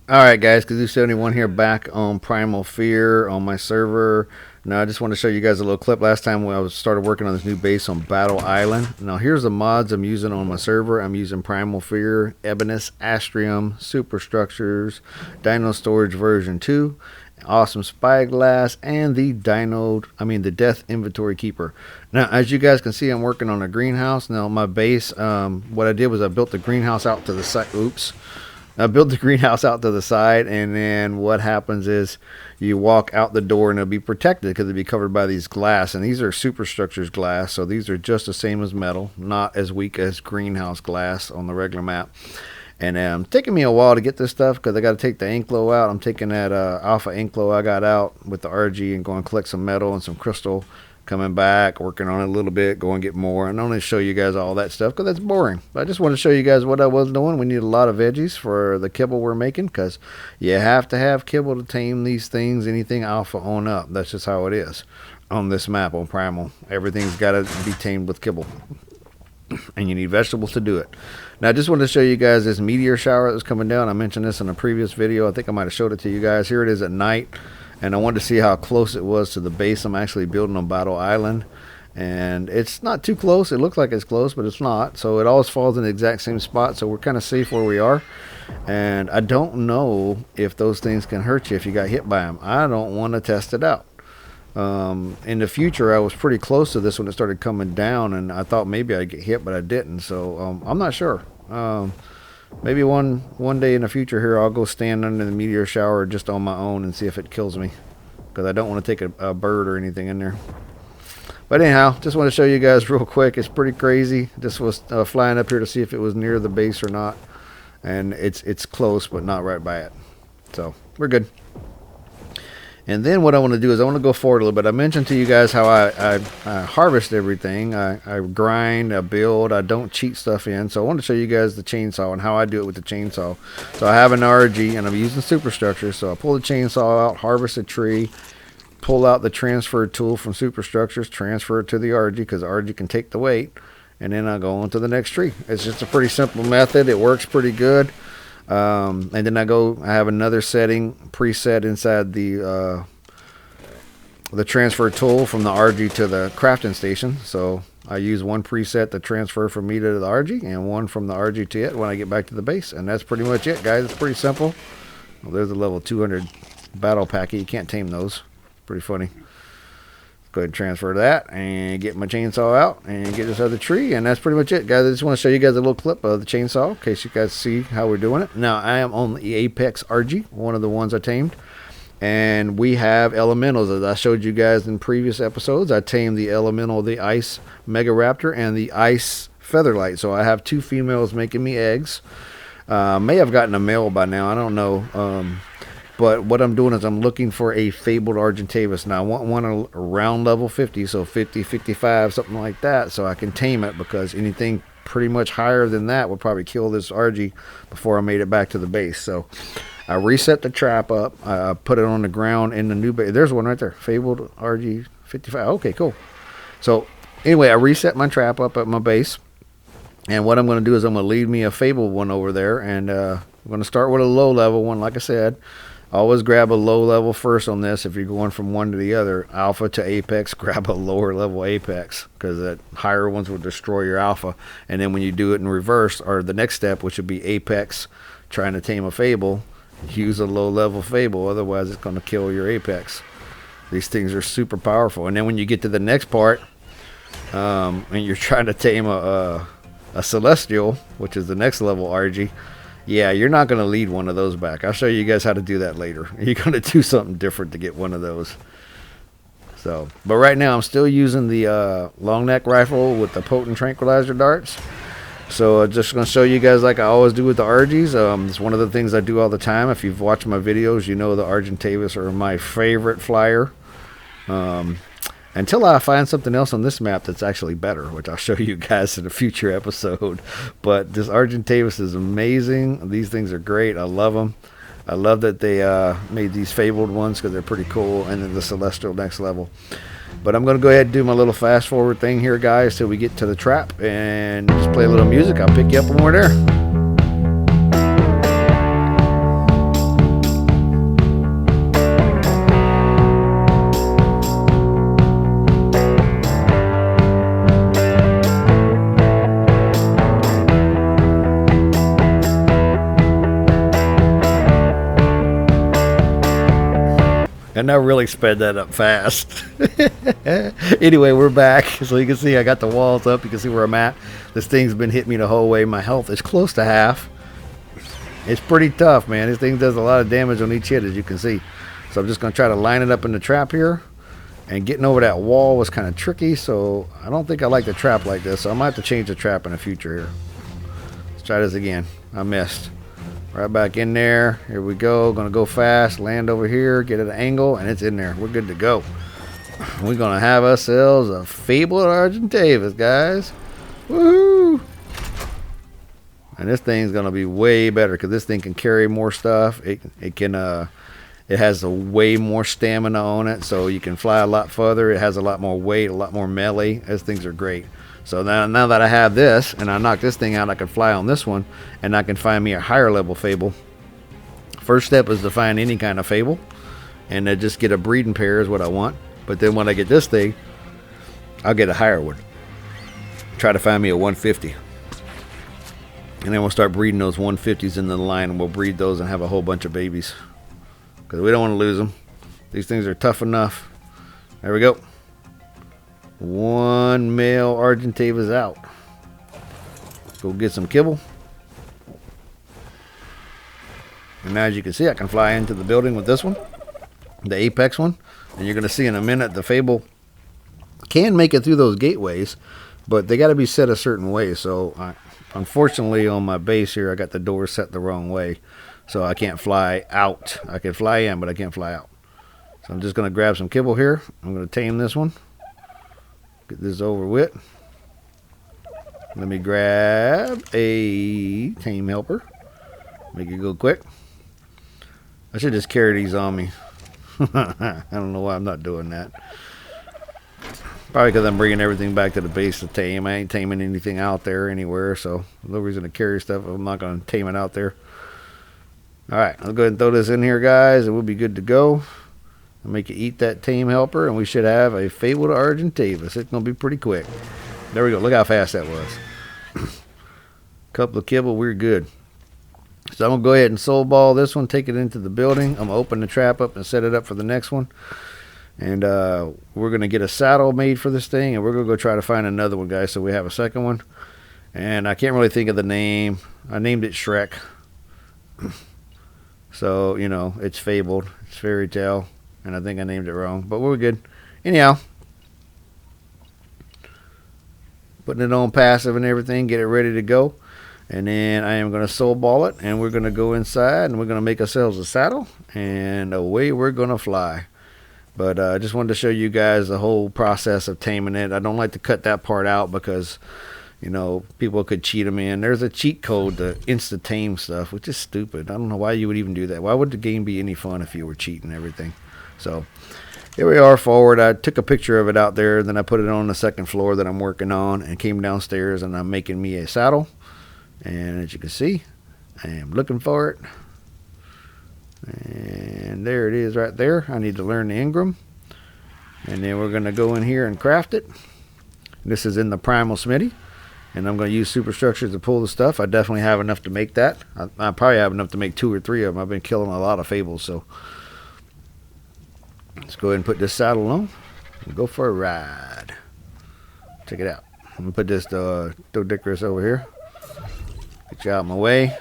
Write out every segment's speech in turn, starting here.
Alright guys, Kazoo71 here back on Primal Fear on my server. Now I just want to show you guys a little clip last time when I started working on this new base on Battle Island. Now here's the mods I'm using on my server. I'm using Primal Fear, Ebenus Astrum, Superstructures, Dino Storage version 2, awesome Spyglass, and the the Death Inventory Keeper. Now as you guys can see, I'm working on a greenhouse. Now my base, what I did was I built the greenhouse out to the side. I built the greenhouse out to the side, and then what happens is you walk out the door and it'll be protected because it'll be covered by these glass, and these are superstructures glass, so these are just the same as metal, not as weak as greenhouse glass on the regular map. And taking me a while to get this stuff because I got to take the Inklo out. I'm taking that alpha Inklo I got out with the RG and going to collect some metal and some crystal. Coming back, working on it a little bit, go and get more. And I don't want to show you guys all that stuff because that's boring. But I just want to show you guys what I was doing. We need a lot of veggies for the kibble we're making because you have to have kibble to tame these things, anything alpha on up. That's just how it is on this map on Primal. Everything's got to be tamed with kibble. And you need vegetables to do it. Now I just wanted to show you guys this meteor shower that was coming down. I mentioned this in a previous video. I think I might have showed it to you guys. Here it is at night. And I wanted to see how close it was to the base I'm actually building on Battle Island. And it's not too close. It looks like it's close, but it's not. So it always falls in the exact same spot. So we're kind of safe where we are. And I don't know if those things can hurt you if you got hit by them. I don't want to test it out. In the future, I was pretty close to this when it started coming down. And I thought maybe I'd get hit, but I didn't. So I'm not sure. Maybe one day in the future here, I'll go stand under the meteor shower just on my own and see if it kills me. Because I don't want to take a bird or anything in there. But anyhow, just want to show you guys real quick. It's pretty crazy. Just was flying up here to see if it was near the base or not. And it's close, but not right by it. So, we're good. And then what I want to do is I want to go forward a little bit. I mentioned to you guys how I harvest everything. I grind, I build, I don't cheat stuff in. So I want to show you guys the chainsaw and how I do it with the chainsaw. So I have an RG and I'm using superstructure. So I pull the chainsaw out, harvest a tree, pull out the transfer tool from superstructures, transfer it to the RG because the RG can take the weight. And then I go on to the next tree. It's just a pretty simple method. It works pretty good. And then I have another setting preset inside the transfer tool from the RG to the crafting station. So I use one preset to transfer from me to the RG and one from the RG to it when I get back to the base. And that's pretty much it, guys. It's pretty simple. Well, there's a level 200 battle packet. You can't tame those. Pretty funny. Go ahead and transfer that and get my chainsaw out and get this other tree, and that's pretty much it, guys. I just want to show you guys a little clip of the chainsaw in case you guys see how we're doing it. Now I am on the Apex RG, one of the ones I tamed, and we have elementals as I showed you guys in previous episodes. I tamed the elemental, the ice mega raptor and the ice featherlight, so I have two females making me eggs. May have gotten a male by now, I don't know. But what I'm doing is I'm looking for a Fabled Argy Tame. Now I want one around level 50, so 50, 55, something like that, so I can tame it, because anything pretty much higher than that would probably kill this RG before I made it back to the base. So I reset the trap up, I put it on the ground in the new base. There's one right there, Fabled Argy 55. Okay, cool. So anyway, I reset my trap up at my base, and what I'm going to do is I'm going to leave me a Fabled one over there, and I'm going to start with a low level one, like I said. Always grab a low level first on this. If you're going from one to the other, alpha to apex, grab a lower level apex, because the higher ones will destroy your alpha. And then when you do it in reverse, or the next step, which would be apex trying to tame a fable, use a low level fable, otherwise it's going to kill your apex. These things are super powerful. And then when you get to the next part, and you're trying to tame a celestial, which is the next level RG, yeah, you're not going to lead one of those back. I'll show you guys how to do that later. You're going to do something different to get one of those. So, but right now I'm still using the long neck rifle with the potent tranquilizer darts. So I'm just going to show you guys like I always do with the Argys. It's one of the things I do all the time. If you've watched my videos, you know the Argentavis are my favorite flyer. Until I find something else on this map that's actually better, which I'll show you guys in a future episode. But this Argentavis is amazing. These things are great. I love them. I love that they made these Fabled ones because they're pretty cool. And then the Celestial next level. But I'm going to go ahead and do my little fast forward thing here, guys, till we get to the trap. And just play a little music. I'll pick you up when we're there. And I really sped that up fast. Anyway, we're back. So you can see I got the walls up. You can see where I'm at. This thing's been hitting me the whole way. My health is close to half. It's pretty tough, man. This thing does a lot of damage on each hit, as you can see. So I'm just going to try to line it up in the trap here. And getting over that wall was kind of tricky, so I don't think I like the trap like this. So I might have to change the trap in the future here. Let's try this again. I missed. Right back in there. Here we go. Gonna go fast. Land over here. Get at an angle, and it's in there. We're good to go. We're gonna have ourselves a Fabled Argy Tame, guys. Woohoo! And this thing's gonna be way better because this thing can carry more stuff. It can. It has a way more stamina on it, so you can fly a lot further. It has a lot more weight, a lot more melee. Those things are great. So now that I have this, and I knock this thing out, I can fly on this one, and I can find me a higher level Fable. First step is to find any kind of Fable, and then just get a breeding pair is what I want. But then when I get this thing, I'll get a higher one. Try to find me a 150. And then we'll start breeding those 150s into the line, and we'll breed those and have a whole bunch of babies. Because we don't want to lose them. These things are tough enough. There we go. One male Argy Tame is out. Let's go get some kibble. And now as you can see, I can fly into the building with this one. The apex one. And you're going to see in a minute the Fable can make it through those gateways. But they got to be set a certain way. So unfortunately on my base here, I got the door set the wrong way. So I can't fly out. I can fly in, but I can't fly out. So I'm just going to grab some kibble here. I'm going to tame this one. Get this over with. Let me grab a tame helper. Make it go quick. I should just carry these on me. I don't know why I'm not doing that. Probably because I'm bringing everything back to the base to tame. I ain't taming anything out there anywhere. So no reason to carry stuff. I'm not going to tame it out there. Alright, I'll go ahead and throw this in here, guys, and we'll be good to go. I'll make you eat that tame helper, and we should have a Fabled Argy Tame. It's going to be pretty quick. There we go. Look how fast that was. Couple of kibble, we're good. So I'm going to go ahead and soul ball this one, take it into the building. I'm going to open the trap up and set it up for the next one. And we're going to get a saddle made for this thing, and we're going to go try to find another one, guys, so we have a second one. And I can't really think of the name. I named it Shrek. So, you know, it's Fabled. It's fairy tale. And I think I named it wrong. But we're good. Anyhow. Putting it on passive and everything. Get it ready to go. And then I am going to soul ball it. And we're going to go inside. And we're going to make ourselves a saddle. And away we're going to fly. But I just wanted to show you guys the whole process of taming it. I don't like to cut that part out because... you know, people could cheat them in. There's a cheat code to insta-tame stuff, which is stupid. I don't know why you would even do that. Why would the game be any fun if you were cheating everything? So, here we are forward. I took a picture of it out there. Then I put it on the second floor that I'm working on and came downstairs and I'm making me a saddle. And as you can see, I am looking for it. And there it is right there. I need to learn the Ingram. And then we're going to go in here and craft it. This is in the Primal Smithy. And I'm going to use superstructures to pull the stuff. I definitely have enough to make that. I probably have enough to make 2 or 3 of them. I've been killing a lot of Fables. So let's go ahead and put this saddle on. And go for a ride. Check it out. I'm going to put this Dodicarus over here. Get you out of my way.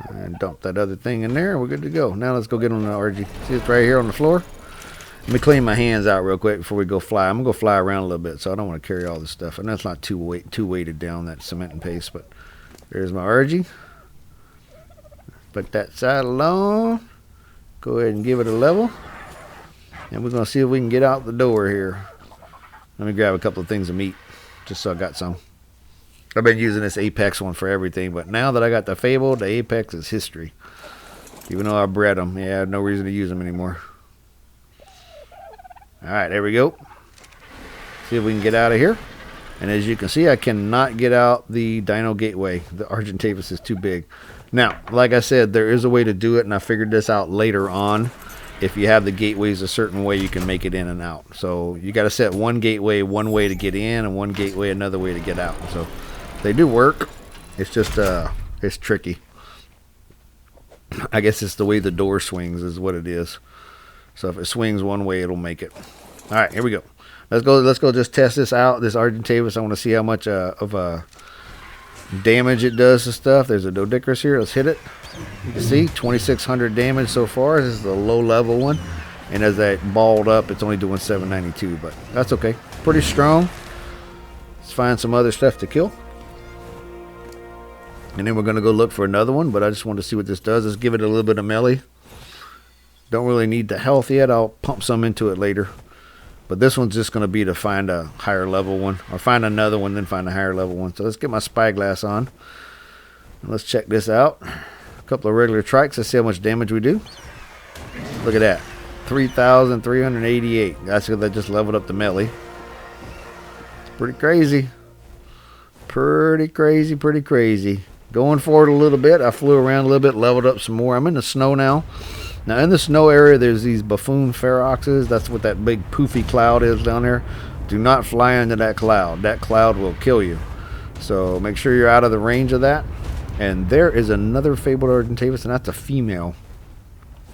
And dump that other thing in there. We're good to go. Now let's go get on the Argy. See, it's right here on the floor. Let me clean my hands out real quick before we go fly. I'm going to go fly around a little bit, so I don't want to carry all this stuff. And that's not too weighted down, that cement and paste. But there's my Argy. Put that saddle on. Go ahead and give it a level. And we're going to see if we can get out the door here. Let me grab a couple of things of meat, just so I got some. I've been using this Apex one for everything, but now that I got the Fable, the Apex is history. Even though I bred them, yeah, I have no reason to use them anymore. Alright, there we go. See if we can get out of here. And as you can see, I cannot get out the Dino Gateway. The Argy Tame is too big. Now, like I said, there is a way to do it, and I figured this out later on. If you have the gateways a certain way, you can make it in and out. So you got to set one gateway one way to get in, and one gateway another way to get out. So they do work. It's just it's tricky. I guess it's the way the door swings is what it is. So if it swings one way, it'll make it. All right, here we go. Let's go just test this out, this Argentavus. I want to see how much of damage it does to stuff. There's a Doedicurus here. Let's hit it. You can see 2,600 damage so far. This is the low level one. And as that balled up, it's only doing 792, but that's okay. Pretty strong. Let's find some other stuff to kill. And then we're going to go look for another one, but I just want to see what this does. Let's give it a little bit of melee. Don't really need the health yet. I'll pump some into it later. But this one's just going to be to find a higher level one, or find another one, then find a higher level one. So let's get my Spyglass on. And let's check this out. A couple of regular trikes. Let's see how much damage we do. Look at that. 3,388. That's because I just leveled up the melee. It's pretty crazy. Pretty crazy. Going forward a little bit. I flew around a little bit, leveled up some more. I'm in the snow now. Now in the snow area, there's these buffoon feroxes. That's what that big poofy cloud is down there. Do not fly into that cloud. That cloud will kill you. So make sure you're out of the range of that. And there is another Fabled Argentavus, and that's a female.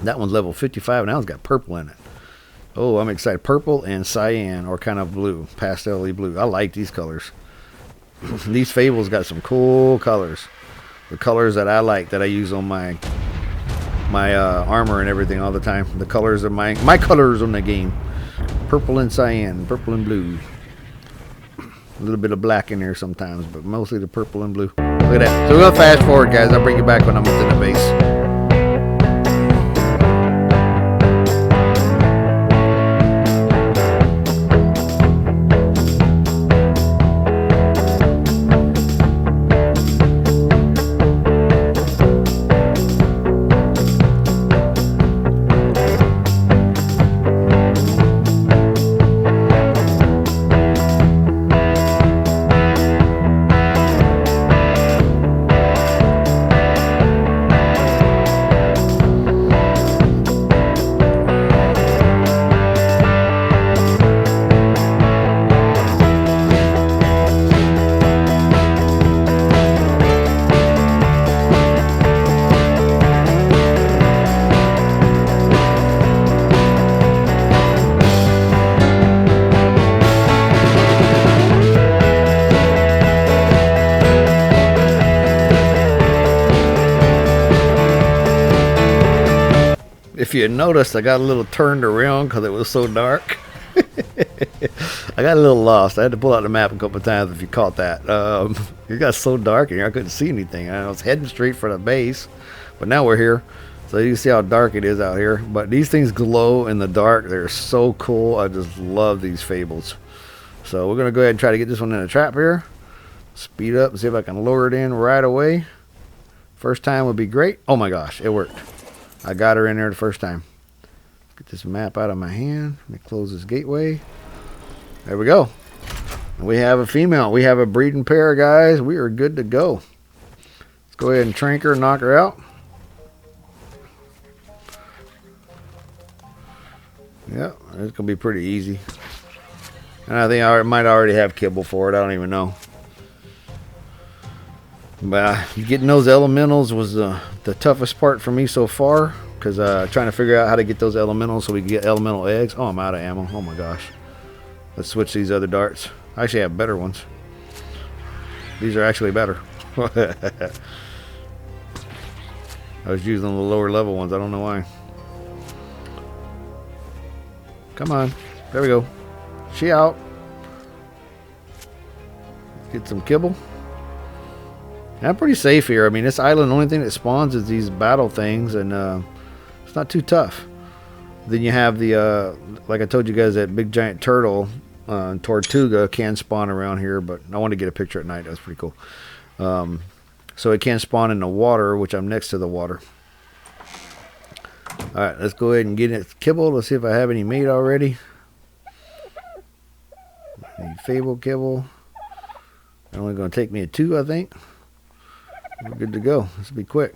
That one's level 55, and that one's got purple in it. Oh, I'm excited. Purple and cyan, or kind of blue, pastel-y blue. I like these colors. These Fables got some cool colors. The colors that I like, that I use on my armor and everything all the time. The colors of my colors on the game. Purple and cyan, purple and blue. A little bit of black in there sometimes, but mostly the purple and blue. Look at that. So we'll fast forward, guys. I'll bring you back when I'm within the base. If you noticed, I got a little turned around because it was so dark. I got a little lost. I had to pull out the map a couple of times if you caught that. It got so dark in here I couldn't see anything. I was heading straight for the base, but now we're here. So you can see how dark it is out here. But these things glow in the dark. They're so cool. I just love these Fables. So we're going to go ahead and try to get this one in a trap here. Speed up and see if I can lure it in right away. First time would be great. Oh my gosh, it worked. I got her in there the first time. Get this map out of my hand. Let me close this gateway. There we go. We have a female. We have a breeding pair, guys. We are good to go. Let's go ahead and trank her and knock her out. Yep, it's going to be pretty easy. And I think I might already have kibble for it. I don't even know. But getting those elementals was the toughest part for me so far, because trying to figure out how to get those elementals so we can get elemental eggs. Oh, I'm out of ammo. Oh my gosh. Let's switch these other darts. I actually have better ones. These are actually better. I was using the lower level ones. I don't know why. Come on. There we go. She out. Let's get some kibble. I'm pretty safe here. I mean, this island, the only thing that spawns is these battle things, and it's not too tough. Then you have the, like I told you guys, that big giant turtle, Tortuga, can spawn around here, but I want to get a picture at night. That's pretty cool. So it can spawn in the water, which I'm next to the water. All right, let's go ahead and get it kibble. Let's see if I have any made already. Any Fable kibble. It's only going to take me a 2, I think. We're good to go. This will be quick.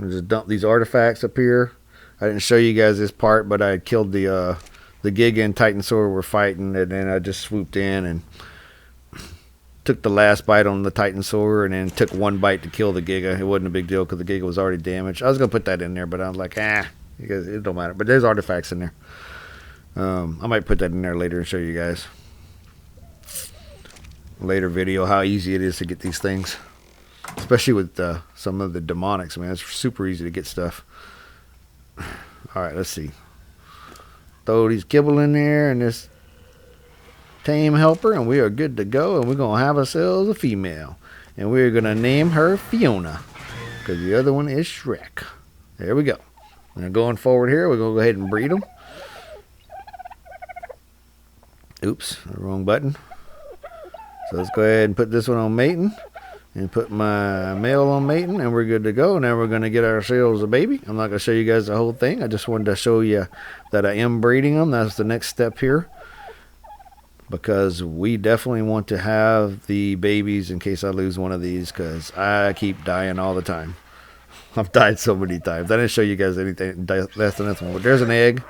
I'll just dump these artifacts up here. I didn't show you guys this part, but I killed the Giga and Titanosaur were fighting, and then I just swooped in and took the last bite on the Titanosaur and then took one bite to kill the Giga. It wasn't a big deal because the Giga was already damaged. I was going to put that in there, but I was like, because it don't matter. But there's artifacts in there. I might put that in there later and show you guys. Later video how easy it is to get these things. Especially with some of the demonics, man. It's super easy to get stuff. Alright, let's see. Throw these kibble in there and this tame helper, and we are good to go. And we're going to have ourselves a female. And we're going to name her Fiona. Because the other one is Shrek. There we go. Now going forward here, we're going to go ahead and breed them. Oops, the wrong button. So let's go ahead and put this one on mating. And put my male on mating, and we're good to go. Now we're going to get ourselves a baby. I'm not going to show you guys the whole thing. I just wanted to show you that I am breeding them. That's the next step here. Because we definitely want to have the babies in case I lose one of these. Because I keep dying all the time. I've died so many times. I didn't show you guys anything less than this one. But there's an egg.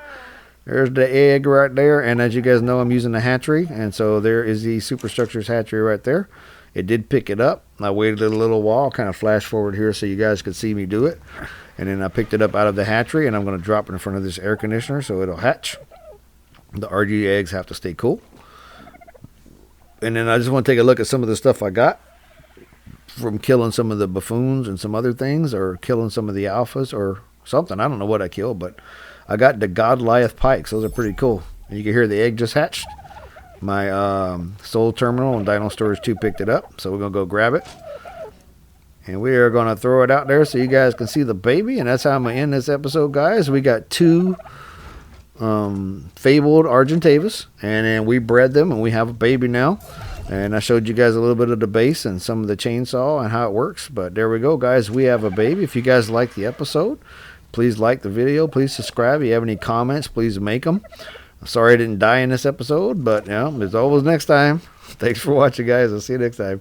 There's the egg right there. And as you guys know, I'm using the hatchery. And so there is the Superstructures hatchery right there. It did pick it up. I waited a little while, kind of flash forward here so you guys could see me do it. And then I picked it up out of the hatchery, and I'm going to drop it in front of this air conditioner so it'll hatch. The RG eggs have to stay cool. And then I just want to take a look at some of the stuff I got from killing some of the buffoons and some other things, or killing some of the alphas or something. I don't know what I killed, but I got the Goliath pikes. Those are pretty cool. And you can hear the egg just hatched. My Soul Terminal and Dino Storage 2 picked it up, so we're going to go grab it. And we are going to throw it out there so you guys can see the baby. And that's how I'm going to end this episode, guys. We got 2 Fabled Argentavis, and then we bred them, and we have a baby now. And I showed you guys a little bit of the base and some of the chainsaw and how it works. But there we go, guys. We have a baby. If you guys like the episode, please like the video. Please subscribe. If you have any comments, please make them. Sorry I didn't die in this episode, but there's always next time. Thanks for watching, guys. I'll see you next time.